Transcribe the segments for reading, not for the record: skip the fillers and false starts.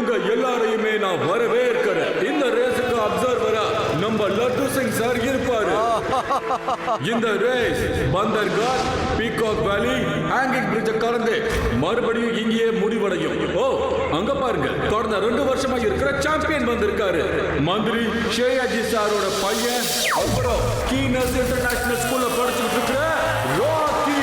உங்க எல்லாரையுமே நான் வரவேற்கிறேன். இந்த ரேஸுக்கு அப்சர்வரா நம்ம லட்டு சிங் சார் இருப்பாரு. இந்த ரேஸ் பந்தர்காட், பீகாக் வேலி, ஹேங்கிங் பிரிட்ஜை கடந்து மறுபடியும் இங்கேயே முடிவடையும். ஓ அங்க பாருங்க, கடந்த 2 வருஷமா இருக்கிற சாம்பியன் வந்திருக்காரு. மந்திரி ஷேயாஜி சாரோட பையன், அப்புறம் கீனஸ் இன்டர்நேஷனல் ஸ்கூல்ல படிச்சுட்டு இருக்கிற ராக்கி.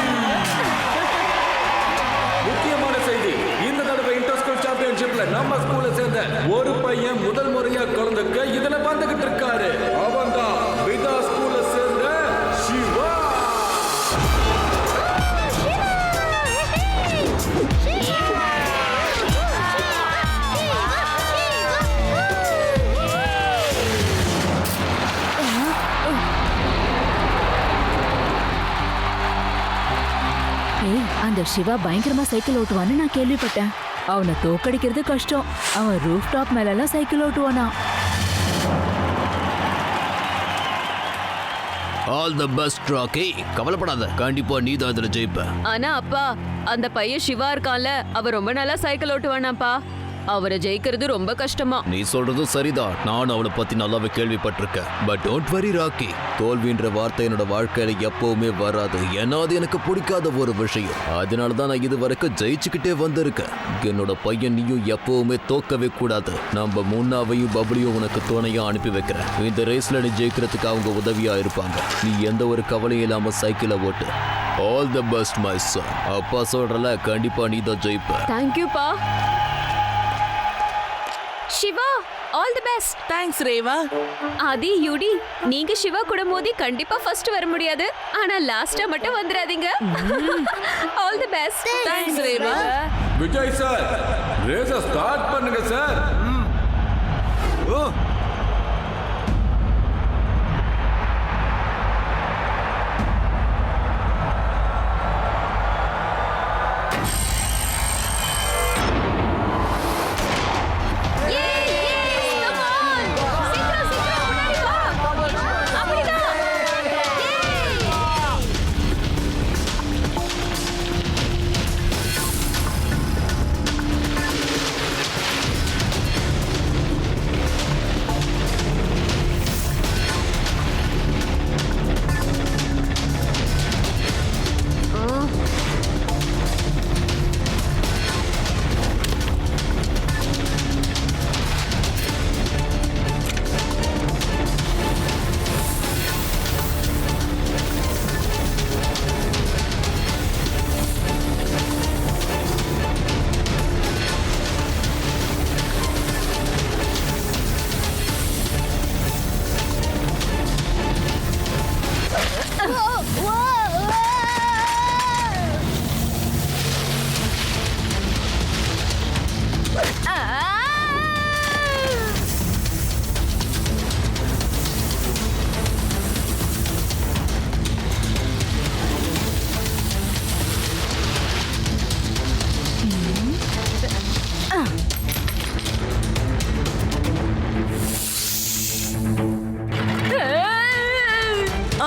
முக்கியமான செய்தி, இந்த தடவை இன்டர் ஸ்கூல் சாம்பியன்ஷிப்ல நம்ம ஸ்கூல்ல சேர்ந்த ஒரு பையன் முதல் முறையா கலந்துக்க இதுல வந்துகிட்டு இருக்காரு. அவன் தான் விதா ஸ்கூல்ல சேர்ந்த சிவா. அந்த சிவா பயங்கரமா சைக்கிள் ஓட்டுவான்னு நான் கேள்விப்பட்டேன். அவனை தோக்கடிக்கிறது கஷ்டம். அவன் ரூஃப் டாப் மேல எல்லாம் சைக்கிள் ஓட்டுவானா. All the best Rocky. கவலைப்படாத, கண்டிப்பா நீ தான் இதுல ஜெயிப்ப. ஆனா அப்பா, அந்த பையன் சிவா இருக்கான்ல, அவர் ரொம்ப நல்லா சைக்கிள் ஓட்டுவானாப்பா. அவரை ஜெயிக்கிறது ரொம்ப கஷ்டமா. நீ சொல்றதும் சரிதான், நான் அவனை பத்தி நல்லாவே கேள்விப்பட்டிருக்கேன். பட் டோன்ட் வரி ராக்கி, தோல்வின்ற வார்த்தை என்னோட வாழ்க்கையில எப்பவுமே வராது. ஏன்னா அது எனக்கு பிடிக்காத ஒரு விஷயம். அதனாலதான் நான் இது வரைக்கும் ஜெயிச்சுக்கிட்டே வந்திருக்கேன். என்னோட பையன் நீயும் எப்பவுமே தோக்கவே கூடாது. நம்ம முன்னாவையும் பப்ளியும் உனக்கு துணையா அனுப்பி வைக்கிறேன். இந்த ரேஸ்ல நீ ஜெயிக்கிறதுக்கு அவங்க உதவியா இருப்பாங்க. நீ எந்த ஒரு கவலையும் இல்லாம சைக்கிளை ஓட்டு. All the best my son. அப்பா சொல்றல, கண்டிப்பா நீ தான் ஜெயிப்ப. தேங்க்யூப்பா. Siva, all the best. Thanks Reva. Aadhi, யூடி, நீங்க சிவா கூட மோதி கண்டிப்பா ஃபர்ஸ்ட் வர முடியாது. ஆனா லாஸ்டா மட்டும் வந்துடாதீங்க. All the best. Thanks Reva. Vijay sir, ரேஸை ஸ்டார்ட் பண்ணுங்க சார். ஓ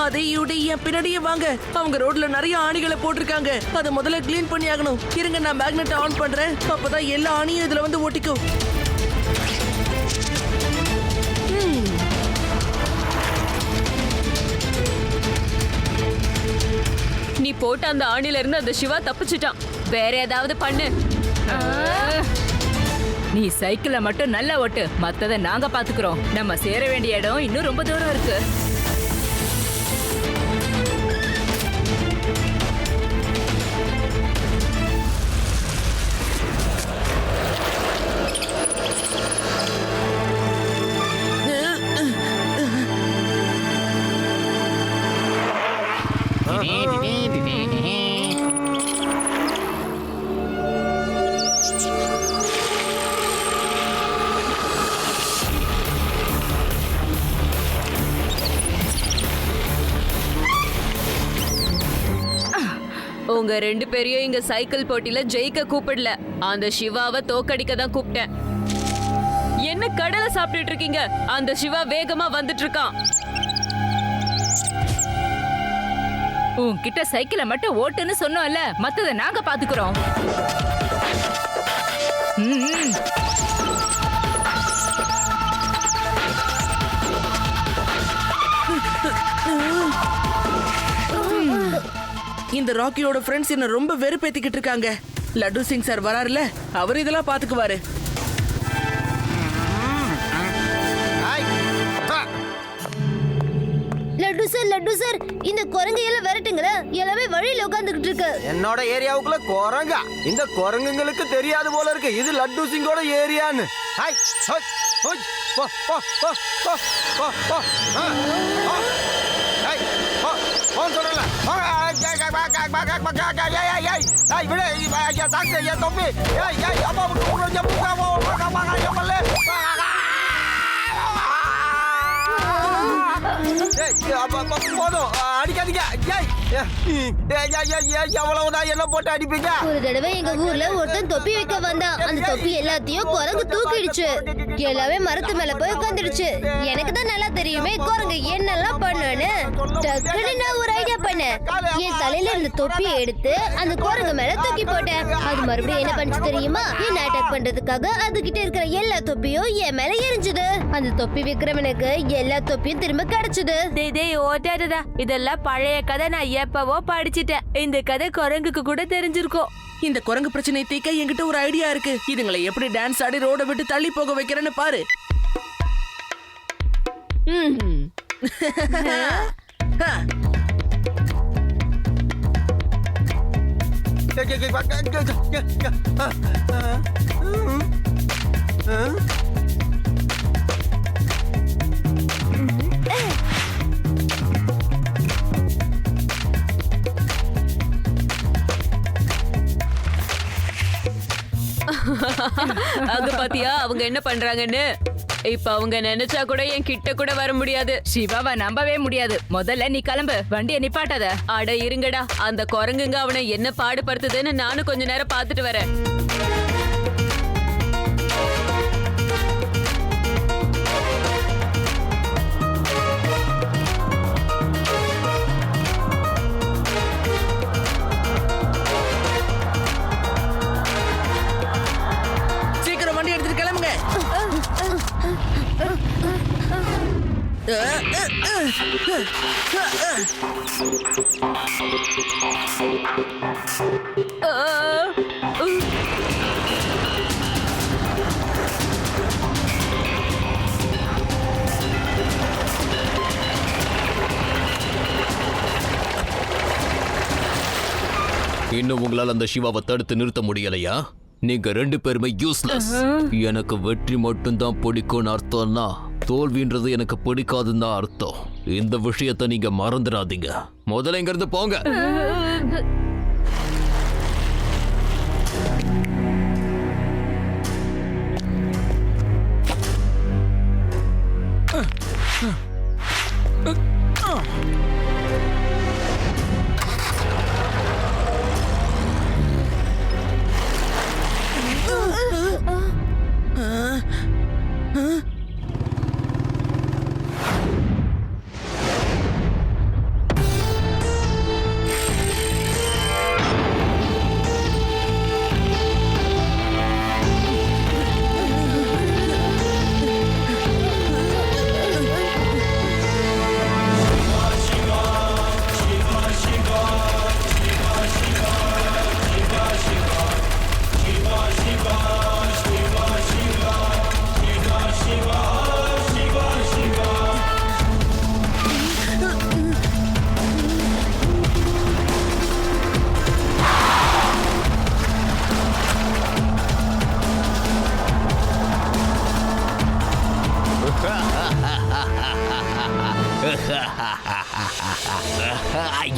அதையுடைய பின்னாடியே வாங்க. அவங்க ரோட்ல நிறைய ஆணிகளை போட்டிருக்காங்க. அதை முதல்ல கிளீன் பண்ணி ஆகணும். இருங்க, நான் மேக்னெட் ஆன் பண்றேன். அப்பதான் எல்லா ஆணியும் இதுல வந்து ஒட்டிக்கும். நீ போட்ட அந்த ஆணில இருந்து அந்த சிவா தப்பிச்சிட்டான். வேற ஏதாவது பண்ணு. நீ சைக்கிளை மட்டும் நல்லா ஓட்டு, மத்தத நாங்க பாத்துக்கிறோம். நம்ம சேர வேண்டிய இடம் இன்னும் ரொம்ப தூரம் இருக்கு. உங்க 2 பேரையும் இங்க சைக்கிள் போட்டியில ஜெயிக்க கூப்பிடல, அந்த சிவாவை தோக்கடிக்க தான் கூப்பிட்டேன். என்ன கடலை சாப்பிட்டுட்டு இருக்கீங்க? அந்த சிவா வேகமா வந்துட்டு இருக்கான். உன்கிட்ட சைக்கிளை மட்டும் ஓட்டுன்னு சொன்னோம்ல, மத்தத நாங்க பாத்துக்கிறோம். இந்த ராக்கியோட ஃப்ரெண்ட்ஸ் என்ன ரொம்ப வெறுப்பேத்திக்கிட்டு இருக்காங்க. லட்டு சிங் சார் வராருல, அவர் இதெல்லாம் பாத்துக்குவாரு. லட்டு சார் இந்த குரங்கு எல்லாம் விரட்டுங்களா, எல்லாமே வழியில உட்கார்ந்துகிட்டு இருக்கு. என்னோட ஏரியாவுக்குள்ள குரங்கா? இந்த குரங்குங்களுக்கு தெரியாது போல இருக்கு இது லட்டு சிங்கோட ஏரியான்னு. ஹாய் ஹோய் ஹோய் போ போ போ போ போ போ ஹாய் போ போ சொல்றல ஏய் விடு யா சாக்ஸ் யா தொப்பி ஏய் அப்பா கொஞ்சம் புகாவோ பல்லே போதும் அடிக்காதீங்க. எவ்வளவுதான் என்ன போட்டு அடிப்பீங்க? ஒரு தடவை எங்க ஊர்ல ஒருத்தன் தொப்பி வைக்க வந்தான். அந்த தொப்பி எல்லாத்தையும் குரங்கு தூக்கிடுச்சு. எல்லாமே மரத்து மேல போய் உட்காந்துடுச்சு. எனக்கு தான் நல்லா தெரியுமே குரங்கு என்னெல்லாம் பண்ணுன்னு. டக்குன்னு நான் ஒரு ஐடியா பண்ணேன். என் தலையில இருந்த தொப்பியை எடுத்து அந்த குரங்கு மேல தூக்கி போட்டேன். அது மறுபடியும் என்ன பண்ணுச்சு தெரியுமா? என்ன அட்டாக் பண்றதுக்காக அதுகிட்ட இருக்கிற எல்லா தொப்பியும் என் மேல எரிஞ்சுது. அந்த தொப்பி விக்கிறவனுக்கு எல்லா தொப்பியும் திரும்ப கிடைச்சது. ஓட்டாததா, இதெல்லாம் பழைய கதை. நான் எப்பவோ படிச்சிட்டேன். இந்த கதை குரங்குக்கு கூட தெரிஞ்சிருக்கும். இந்த குரங்கு பிரச்சனை தீர்க்க என்கிட்ட ஒரு ஐடியா இருக்கு. இதுங்களை எப்படி டான்ஸ் ஆடி ரோட விட்டு தள்ளி போக வைக்கிறேன்னு பாரு. அங்க பாத்தியா அவங்க என்ன பண்றாங்கன்னு? இப்ப அவங்க நினைச்சா கூட என் கிட்ட கூட வர முடியாது. சிவாவை நம்பவே முடியாது. முதல்ல நீ கிளம்பு, வண்டியை நிப்பாட்டாத. அட இருங்கடா, அந்த குரங்குங்க அவனை என்ன பாடுபடுத்துதுன்னு நானும் கொஞ்ச நேரம் பாத்துட்டு வரேன். சீக்கிரம் வண்டி எடுத்துட்டு கிளம்புங்க. இன்னும் உங்களால் அந்த சிவாவை தடுத்து நிறுத்த முடியலையா? நீங்க ரெண்டு பேருமே யூஸ்லெஸ். எனக்கு வெற்றி மட்டும்தான் பிடிக்கும்னு அர்த்தம்னா தோல்வின்றது எனக்கு பிடிக்காதுன்னு தான் அர்த்தம். இந்த விஷயத்தை நீங்க மறந்துடாதீங்க. முதல்ல இங்க இருந்து போங்க.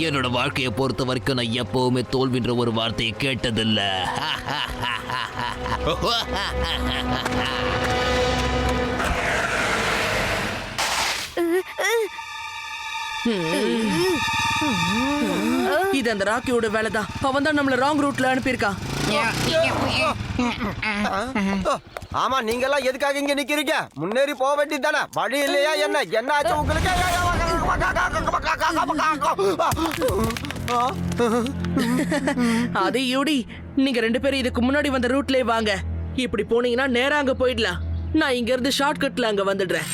என்னோட வாழ்க்கையை பொறுத்த வரைக்கும் நான் எப்பவுமே தோல்வின்ற ஒரு வார்த்தையை கேட்டதில்ல. இது அந்த ராக்கியோட வேலைதான். அவன் தான் நம்மள ராங் ரூட்ல அனுப்பியிருக்கான். ஆமா, நீங்க எல்லாம் எதுக்காக இங்க நிக்கிறீங்க? முன்னேறி போக வேண்டியது தானே? வழி இல்லையா? என்ன ஆச்சு உங்களுக்கு? அது யூடி, நீங்க ரெண்டு பேரும் இதுக்கு முன்னாடி வந்த ரூட்லயே வாங்க. இப்படி போனீங்கன்னா நேரா அங்க போயிடலாம். நான் இங்க இருந்து ஷார்ட்கட்ல அங்க வந்துடுறேன்.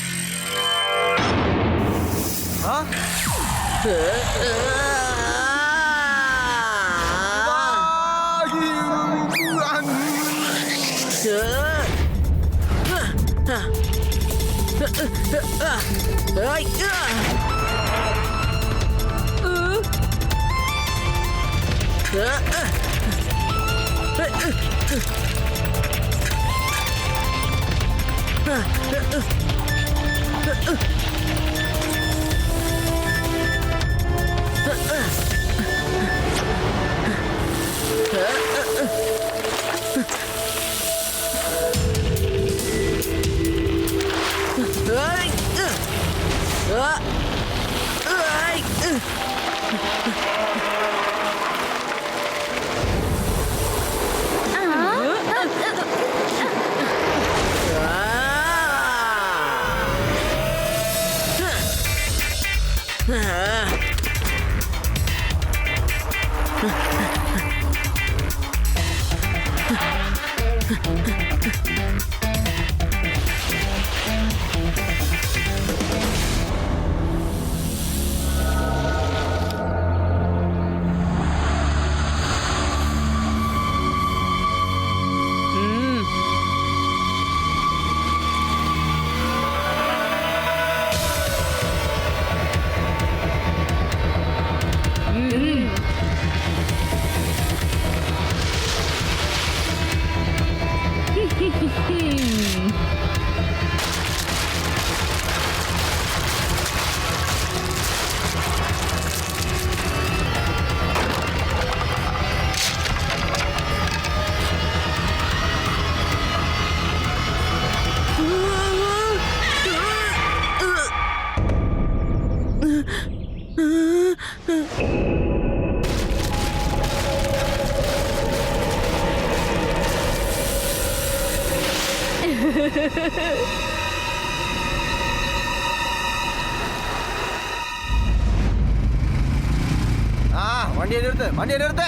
வண்டியை நிறுத்து, வண்டியை நிறுத்து.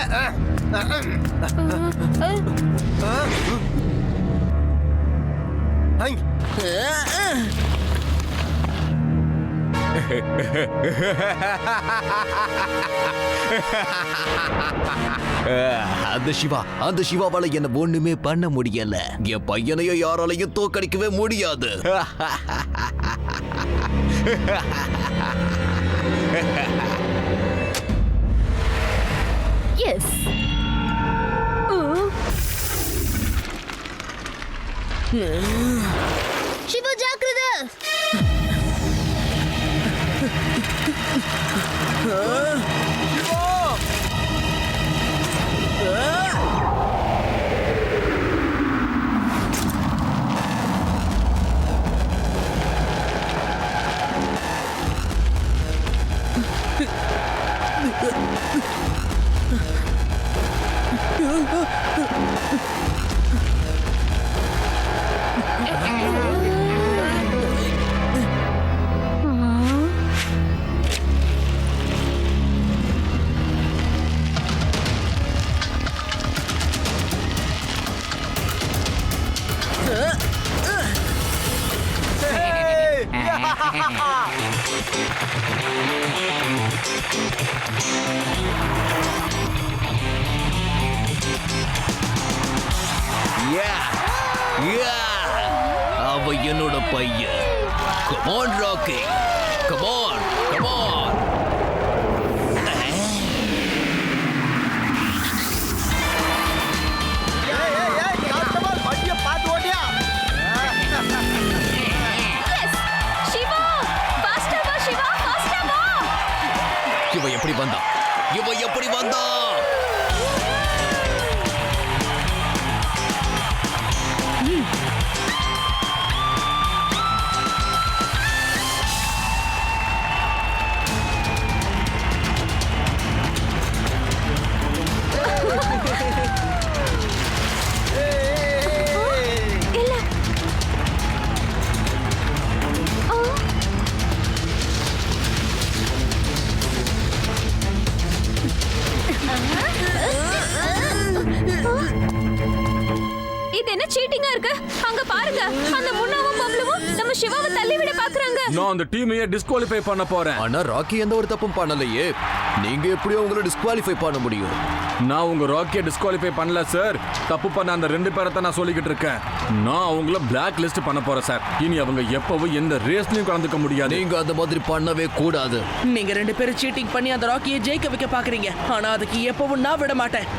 ஐ. அந்த சிவாவால என்ன ஒண்ணுமே பண்ண முடியல. என் பையனையும் யாராலையும் தோக்கடிக்கவே முடியாது. எஸ். சிவா ஜாக்கிரதை. அவ என்னோட பையன். Come on, Rocky. Come on, come on. வண்டியை பார்த்து ஓட்டியா? சிவா ஃபாஸ்டா வா சிவா ஃபாஸ்டா வா. இவ எப்படி வந்தா? இது என்ன சீட்டிங்கா இருக்கு? அங்க பாருங்க, அந்த முன்னாவும் பப்ளுவும் நம்ம சிவாவை தள்ளி விட பாக்குறாங்க. நான் அந்த டீமையே டிஸ்குவாலிஃபை பண்ண போறேன். ஆனா ராக்கி எந்த ஒரு தப்பும் பண்ணலையே. நீங்க எப்படியோ உங்களை டிஸ்குவாலிஃபை பண்ண முடியும்? நான் உங்க ராக்கியை டிஸ்குவாலிஃபை பண்ணல சார். தப்பு பண்ண அந்த 2 பேரை தான் நான் சொல்லிக்கிட்டு இருக்கேன். நான் அவங்கள பிளாக் லிஸ்ட் பண்ண போறேன் சார். இனி அவங்க எப்பவும் எந்த ரேஸ்லயும் கலந்துக்க முடியாது. நீங்க அந்த மாதிரி பண்ணவே கூடாது. நீங்க 2 பேரும் சீட்டிங் பண்ணி அந்த ராக்கியை ஜெயிக்க வைக்க பாக்குறீங்க. ஆனா அதுக்கு எப்பவும் நான் விட மாட்டேன்.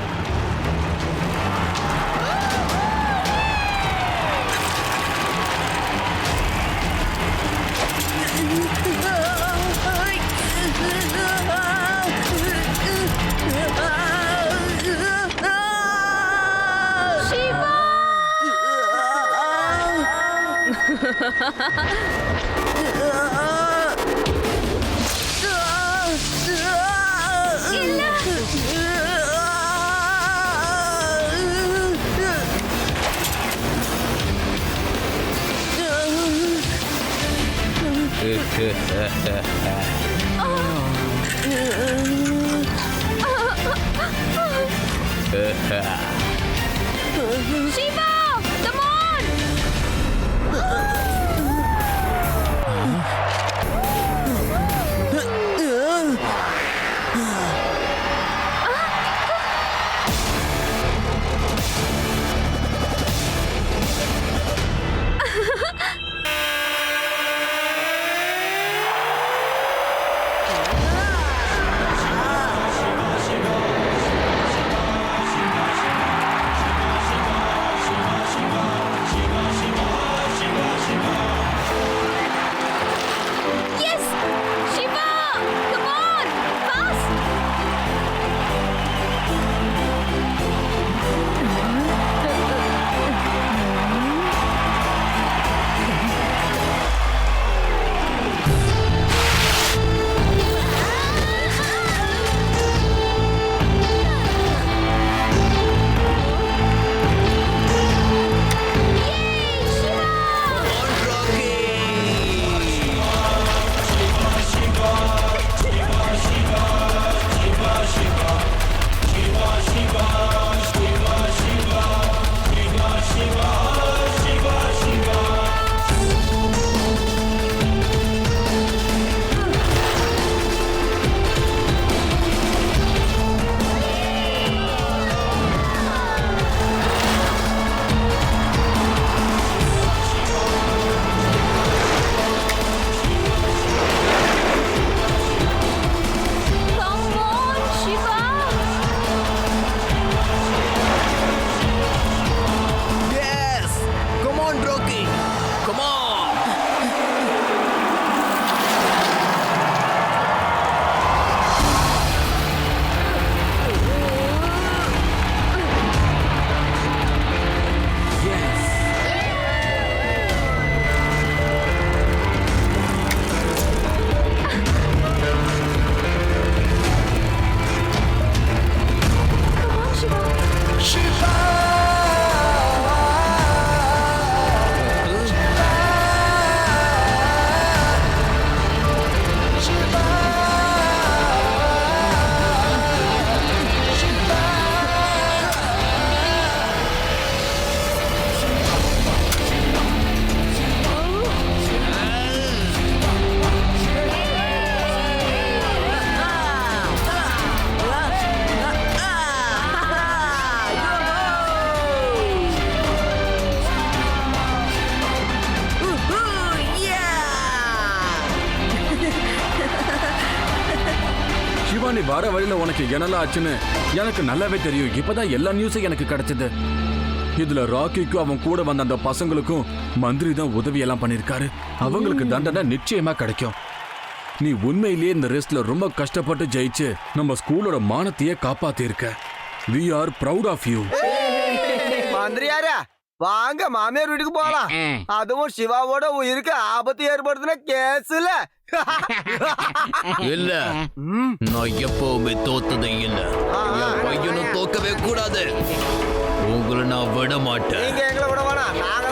Siva, come on. Yes, Shiva, come on, fast. Come on, Shiva. Yes! Come on, Rocky! Come on! Come on, Shiva. Siva, நீ வர வழியில உனக்கு என்னெல்லாம் ஆச்சுன்னு எனக்கு நல்லாவே தெரியும். இப்பதான் எல்லா நியூஸும் எனக்கு கிடைச்சது. இதுல ராக்கிக்கும் அவன் கூட வந்த அந்த பசங்களுக்கும் மந்திரி தான் உதவி எல்லாம் பண்ணிருக்காரு. அவங்களுக்கு தண்டனை நிச்சயமா கிடைக்கும். நீ உண்மையிலேயே இந்த ரேஸ்ல ரொம்ப கஷ்டப்பட்டு ஜெயிச்சு நம்ம ஸ்கூலோட மானத்தையே காப்பாத்தி இருக்க. We are proud of you. மந்திரியாரா, வாங்க மாமியார் வீட்டுக்கு போகலாம். அதுவும் சிவாவோட உயிருக்கு ஆபத்து ஏற்படுத்தின கேஸ்ல. இல்ல, நான் எப்பவுமே தோத்ததே இல்ல. என் பையனும் தோக்கவே கூடாது. உங்களை நான் விட மாட்டேன். நீங்க எங்களை விட வேணாம், நாங்க